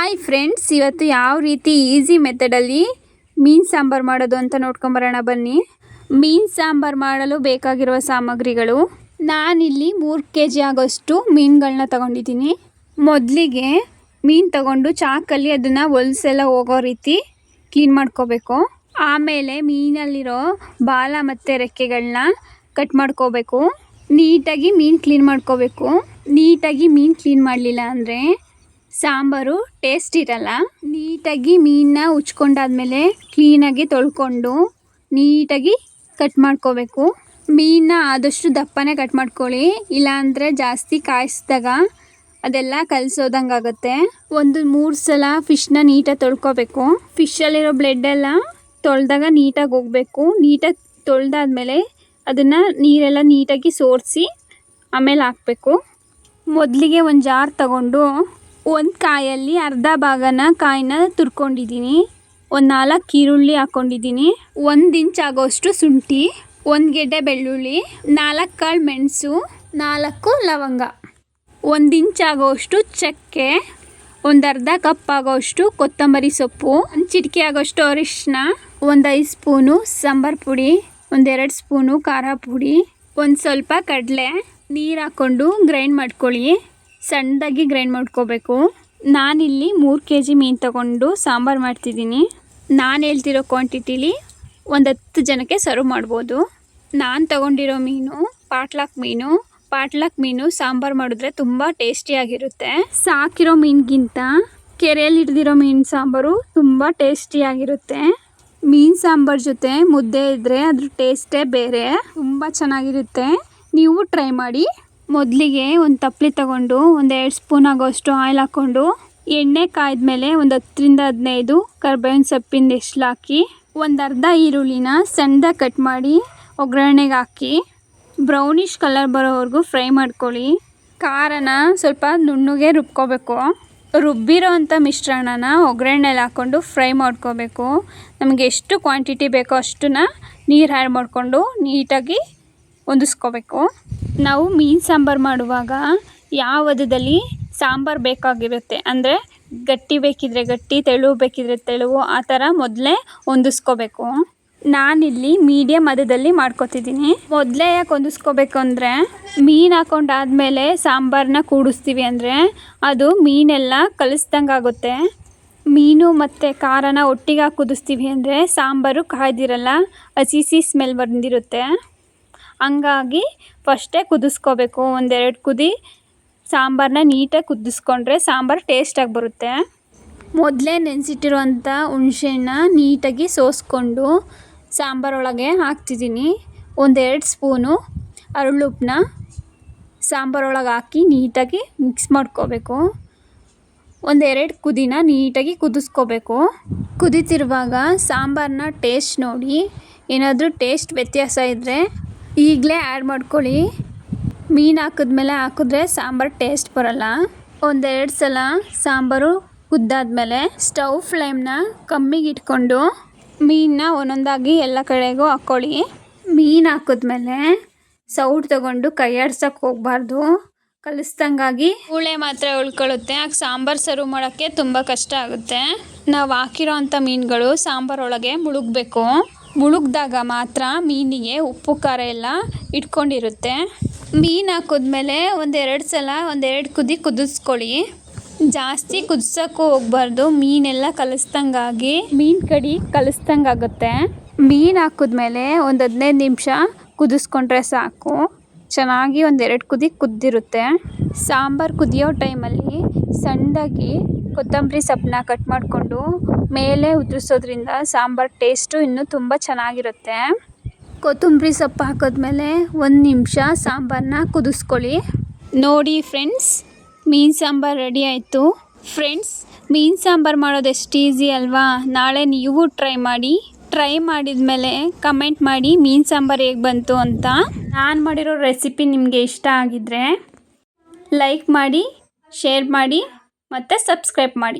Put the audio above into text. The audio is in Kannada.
ಹಾಯ್ ಫ್ರೆಂಡ್ಸ್, ಇವತ್ತು ಯಾವ ರೀತಿ ಈಸಿ ಮೆಥಡಲ್ಲಿ ಮೀನು ಸಾಂಬಾರು ಮಾಡೋದು ಅಂತ ನೋಡ್ಕೊಂಬರೋಣ ಬನ್ನಿ. ಮೀನು ಸಾಂಬಾರು ಮಾಡಲು ಬೇಕಾಗಿರುವ ಸಾಮಗ್ರಿಗಳು, ನಾನಿಲ್ಲಿ 3 kg ಆಗೋಷ್ಟು ಮೀನುಗಳನ್ನ ತಗೊಂಡಿದ್ದೀನಿ. ಮೊದಲಿಗೆ ಮೀನು ತಗೊಂಡು ಚಾಕಲ್ಲಿ ಅದನ್ನು ಹೊಲಸೆಲ್ಲ ಹೋಗೋ ರೀತಿ ಕ್ಲೀನ್ ಮಾಡ್ಕೋಬೇಕು. ಆಮೇಲೆ ಮೀನಲ್ಲಿರೋ ಬಾಲ ಮತ್ತು ರೆಕ್ಕೆಗಳನ್ನ ಕಟ್ ಮಾಡ್ಕೋಬೇಕು. ನೀಟಾಗಿ ಮೀನು ಕ್ಲೀನ್ ಮಾಡ್ಕೋಬೇಕು. ನೀಟಾಗಿ ಮೀನು ಕ್ಲೀನ್ ಮಾಡಲಿಲ್ಲ ಅಂದರೆ ಸಾಂಬಾರು ಟೇಸ್ಟ್ ಇರಲ್ಲ. ನೀಟಾಗಿ ಮೀನನ್ನ ಉಚ್ಕೊಂಡಾದ್ಮೇಲೆ ಕ್ಲೀನಾಗಿ ತೊಳ್ಕೊಂಡು ನೀಟಾಗಿ ಕಟ್ ಮಾಡ್ಕೋಬೇಕು. ಮೀನನ್ನ ಆದಷ್ಟು ದಪ್ಪನೇ ಕಟ್ ಮಾಡ್ಕೊಳ್ಳಿ, ಇಲ್ಲಾಂದರೆ ಜಾಸ್ತಿ ಕಾಯಿಸಿದಾಗ ಅದೆಲ್ಲ ಕಲಸೋದಂಗೆ ಆಗುತ್ತೆ. 3 ಸಲ ಫಿಶ್ನ ನೀಟಾಗಿ ತೊಳ್ಕೊಬೇಕು. ಫಿಶಲ್ಲಿರೋ ಬ್ಲಡ್ ಎಲ್ಲ ತೊಳೆದಾಗ ನೀಟಾಗಿ ಹೋಗಬೇಕು. ನೀಟಾಗಿ ತೊಳೆದಾದ್ಮೇಲೆ ಅದನ್ನು ನೀರೆಲ್ಲ ನೀಟಾಗಿ ಸೋರಿಸಿ ಆಮೇಲೆ ಹಾಕಬೇಕು. ಮೊದಲಿಗೆ ಒಂದು ಜಾರ್ ತಗೊಂಡು ಒಂದು ಕಾಯಲ್ಲಿ ಅರ್ಧ ಭಾಗನ ಕಾಯಿನ ತುರ್ಕೊಂಡಿದ್ದೀನಿ. 4 ಈರುಳ್ಳಿ ಹಾಕ್ಕೊಂಡಿದ್ದೀನಿ. 1 ಇಂಚ್ ಆಗೋಷ್ಟು ಶುಂಠಿ, 1 ಗೆಡ್ಡೆ ಬೆಳ್ಳುಳ್ಳಿ, 4 ಕಾಳು ಮೆಣಸು, 4 ಲವಂಗ, 1 ಇಂಚ್ ಆಗೋಷ್ಟು ಚಕ್ಕೆ, ಒಂದು ಅರ್ಧ ಕಪ್ ಆಗೋಷ್ಟು ಕೊತ್ತಂಬರಿ ಸೊಪ್ಪು, 1 ಚಿಟಿಕೆ ಆಗೋಷ್ಟು ಅರಿಶಿನ, 1 5 ಸ್ಪೂನು ಸಾಂಬಾರು ಪುಡಿ, 1 2 ಸ್ಪೂನು ಖಾರ ಪುಡಿ, ಒಂದು ಸ್ವಲ್ಪ ಕಡಲೆ. ನೀರು ಹಾಕ್ಕೊಂಡು ಗ್ರೈಂಡ್ ಮಾಡ್ಕೊಳ್ಳಿ. ಸಣ್ಣದಾಗಿ ಗ್ರೈಂಡ್ ಮಾಡ್ಕೋಬೇಕು. ನಾನಿಲ್ಲಿ 3 kg ಮೀನು ತಗೊಂಡು ಸಾಂಬಾರು ಮಾಡ್ತಿದ್ದೀನಿ. ನಾನು ಹೇಳ್ತಿರೋ ಕ್ವಾಂಟಿಟಿಲಿ 10 ಜನಕ್ಕೆ ಸರ್ವ್ ಮಾಡ್ಬೋದು. ನಾನು ತಗೊಂಡಿರೋ ಮೀನು ಪಾಟ್ಲಾಕ್ ಮೀನು ಸಾಂಬಾರು ಮಾಡಿದ್ರೆ ತುಂಬ ಟೇಸ್ಟಿಯಾಗಿರುತ್ತೆ. ಸಾಕಿರೋ ಮೀನಿಗಿಂತ ಕೆರೆಯಲ್ಲಿ ಹಿಡ್ದಿರೋ ಮೀನು ಸಾಂಬಾರು ತುಂಬ ಟೇಸ್ಟಿಯಾಗಿರುತ್ತೆ. ಮೀನು ಸಾಂಬಾರು ಜೊತೆ ಮುದ್ದೆ ಇದ್ದರೆ ಅದ್ರ ಟೇಸ್ಟೇ ಬೇರೆ, ತುಂಬ ಚೆನ್ನಾಗಿರುತ್ತೆ. ನೀವು ಟ್ರೈ ಮಾಡಿ. ಮೊದಲಿಗೆ ಒಂದು ತಪ್ಪಲೆ ತಗೊಂಡು 1 2 ಸ್ಪೂನ್ ಆಗೋಷ್ಟು ಆಯಿಲ್ ಹಾಕ್ಕೊಂಡು ಎಣ್ಣೆ ಕಾಯ್ದ್ಮೇಲೆ 10 ರಿಂದ 15 ಕರ್ಬೇವಿನ ಸೊಪ್ಪಿನ ಎಸ್ಳು ಹಾಕಿ, ಒಂದು ಅರ್ಧ ಈರುಳ್ಳಿನ ಸಣ್ಣದಾಗಿ ಕಟ್ ಮಾಡಿ ಒಗ್ಗರಣೆಗೆ ಹಾಕಿ ಬ್ರೌನಿಷ್ ಕಲರ್ ಬರೋವರೆಗೂ ಫ್ರೈ ಮಾಡ್ಕೊಳ್ಳಿ. ಖಾರನ ಸ್ವಲ್ಪ ನುಣ್ಣಗೆ ರುಬ್ಕೋಬೇಕು. ರುಬ್ಬಿರೋ ಅಂಥ ಮಿಶ್ರಣನ ಒಗ್ಗರಣೆಯಲ್ಲಿ ಹಾಕ್ಕೊಂಡು ಫ್ರೈ ಮಾಡ್ಕೋಬೇಕು. ನಮಗೆ ಎಷ್ಟು ಕ್ವಾಂಟಿಟಿ ಬೇಕೋ ಅಷ್ಟನ್ನ ನೀರು ಆ್ಯಡ್ ಮಾಡಿಕೊಂಡು ನೀಟಾಗಿ ಹೊಂದಿಸ್ಕೋಬೇಕು. ನಾವು ಮೀನು ಸಾಂಬಾರು ಮಾಡುವಾಗ ಯಾವ ಹದದಲ್ಲಿ ಸಾಂಬಾರು ಬೇಕಾಗಿರುತ್ತೆ ಅಂದರೆ ಗಟ್ಟಿ ಬೇಕಿದ್ರೆ ಗಟ್ಟಿ, ತೆಳು ಬೇಕಿದ್ರೆ ತೆಳುವು, ಆ ಥರ ಮೊದಲೇ ಹೊಂದಿಸ್ಕೋಬೇಕು. ನಾನಿಲ್ಲಿ ಮೀಡಿಯಮ್ ಹದದಲ್ಲಿ ಮಾಡ್ಕೊತಿದ್ದೀನಿ. ಮೊದಲೇ ಯಾಕೆ ಹೊಂದಿಸ್ಕೋಬೇಕು ಅಂದರೆ ಮೀನು ಹಾಕೊಂಡಾದ್ಮೇಲೆ ಸಾಂಬಾರನ್ನ ಕೂಡಿಸ್ತೀವಿ ಅಂದರೆ ಅದು ಮೀನೆಲ್ಲ ಕಲಿಸ್ದಂಗೆ ಆಗುತ್ತೆ. ಮೀನು ಮತ್ತು ಖಾರನ ಒಟ್ಟಿಗೆ ಹಾಕಿ ಕುದಿಸ್ತೀವಿ ಅಂದರೆ ಸಾಂಬಾರು ಕಾಯ್ದಿರಲ್ಲ, ಹಸಿ ಸ್ಮೆಲ್ ಬಂದಿರುತ್ತೆ. ಹಂಗಾಗಿ ಫಸ್ಟೇ ಕುದಿಸ್ಕೋಬೇಕು. 1 2 ಕುದಿ ಸಾಂಬಾರನ್ನ ನೀಟಾಗಿ ಕುದಿಸ್ಕೊಂಡ್ರೆ ಸಾಂಬಾರು ಟೇಸ್ಟಾಗಿ ಬರುತ್ತೆ. ಮೊದಲೇ ನೆನೆಸಿಟ್ಟಿರುವಂಥ ಹುಣಸೆಹಣ್ಣ ನೀಟಾಗಿ ಸೋಸ್ಕೊಂಡು ಸಾಂಬಾರೊಳಗೆ ಹಾಕ್ತಿದ್ದೀನಿ. 1 2 ಸ್ಪೂನು ಅರಳುಪ್ಪನ್ನ ಸಾಂಬಾರೊಳಗೆ ಹಾಕಿ ನೀಟಾಗಿ ಮಿಕ್ಸ್ ಮಾಡ್ಕೋಬೇಕು. 1 2 ಕುದಿನ ನೀಟಾಗಿ ಕುದಿಸ್ಕೋಬೇಕು. ಕುದೀತಿರುವಾಗ ಸಾಂಬಾರನ್ನ ಟೇಸ್ಟ್ ನೋಡಿ, ಏನಾದರೂ ಟೇಸ್ಟ್ ವ್ಯತ್ಯಾಸ ಇದ್ದರೆ ಈಗಲೇ ಆ್ಯಡ್ ಮಾಡ್ಕೊಳ್ಳಿ. ಮೀನು ಹಾಕಿದ್ರೆ ಸಾಂಬಾರು ಟೇಸ್ಟ್ ಬರೋಲ್ಲ. 1 2 ಸಲ ಸಾಂಬಾರು ಕುದ್ದಾದ್ಮೇಲೆ ಸ್ಟವ್ ಫ್ಲೇಮ್ನ ಕಮ್ಮಿಗೆ ಇಟ್ಕೊಂಡು ಮೀನನ್ನ ಒಂದೊಂದಾಗಿ ಎಲ್ಲ ಕಡೆಗೂ ಹಾಕ್ಕೊಳ್ಳಿ. ಮೀನು ಹಾಕಿದ್ಮೇಲೆ ಸೌಟ್ ತಗೊಂಡು ಕೈ ಆಡ್ಸೋಕ್ಕೆ ಹೋಗಬಾರ್ದು, ಕಲಿಸ್ದಂಗಾಗಿ ಹುಳೆ ಮಾತ್ರ ಉಳ್ಕೊಳ್ಳುತ್ತೆ. ಆಗ ಸಾಂಬಾರು ಸರ್ವ್ ಮಾಡೋಕ್ಕೆ ತುಂಬ ಕಷ್ಟ ಆಗುತ್ತೆ. ನಾವು ಹಾಕಿರೋ ಅಂಥ ಮೀನುಗಳು ಸಾಂಬಾರೊಳಗೆ ಮುಳುಗಬೇಕು. ಮುಳುಗ್ದಾಗ ಮಾತ್ರ ಮೀನಿಗೆ ಉಪ್ಪು ಖಾರ ಎಲ್ಲ ಇಟ್ಕೊಂಡಿರುತ್ತೆ. ಮೀನು ಹಾಕಿದ್ಮೇಲೆ 1 2 ಸಲ 1 2 ಕುದಿ ಕುದಿಸ್ಕೊಳ್ಳಿ. ಜಾಸ್ತಿ ಕುದಿಸೋಕ್ಕೂ ಹೋಗ್ಬಾರ್ದು, ಮೀನೆಲ್ಲ ಕಲಿಸ್ದಂಗಾಗಿ ಮೀನು ಕಡಿ ಕಲಿಸ್ದಂಗಾಗುತ್ತೆ. ಮೀನು ಹಾಕಿದ್ಮೇಲೆ ಒಂದು 15 ನಿಮಿಷ ಕುದಿಸ್ಕೊಂಡ್ರೆ ಸಾಕು. ಚೆನ್ನಾಗಿ 1 2 ಕುದಿ ಕುದ್ದಿರುತ್ತೆ. ಸಾಂಬಾರು ಕುದಿಯೋ ಟೈಮಲ್ಲಿ ಸಣ್ಣದಾಗಿ ಕೊತ್ತಂಬರಿ ಸೊಪ್ಪನ್ನ ಕಟ್ ಮಾಡಿಕೊಂಡು ಮೇಲೆ ಉದುರಿಸೋದ್ರಿಂದ ಸಾಂಬಾರು ಟೇಸ್ಟು ಇನ್ನೂ ತುಂಬ ಚೆನ್ನಾಗಿರುತ್ತೆ. ಕೊತ್ತಂಬರಿ ಸೊಪ್ಪು ಹಾಕಿದ್ಮೇಲೆ 1 ನಿಮಿಷ ಸಾಂಬಾರನ್ನ ಕುದಿಸ್ಕೊಳ್ಳಿ. ನೋಡಿ ಫ್ರೆಂಡ್ಸ್, ಮೀನು ಸಾಂಬಾರು ರೆಡಿ ಆಯಿತು. ಫ್ರೆಂಡ್ಸ್, ಮೀನು ಸಾಂಬಾರು ಮಾಡೋದು ಎಷ್ಟು ಈಸಿ ಅಲ್ವಾ? ನಾಳೆ ನೀವು ಟ್ರೈ ಮಾಡಿದ್ಮೇಲೆ ಕಮೆಂಟ್ ಮಾಡಿ ಮೀನು ಸಾಂಬಾರು ಹೇಗೆ ಬಂತು ಅಂತ. ನಾನು ಮಾಡಿರೋ ರೆಸಿಪಿ ನಿಮಗೆ ಇಷ್ಟ ಆಗಿದ್ದರೆ ಲೈಕ್ ಮಾಡಿ, ಶೇರ್ ಮಾಡಿ ಮತ್ತು ಸಬ್ಸ್ಕ್ರೈಬ್ ಮಾಡಿ.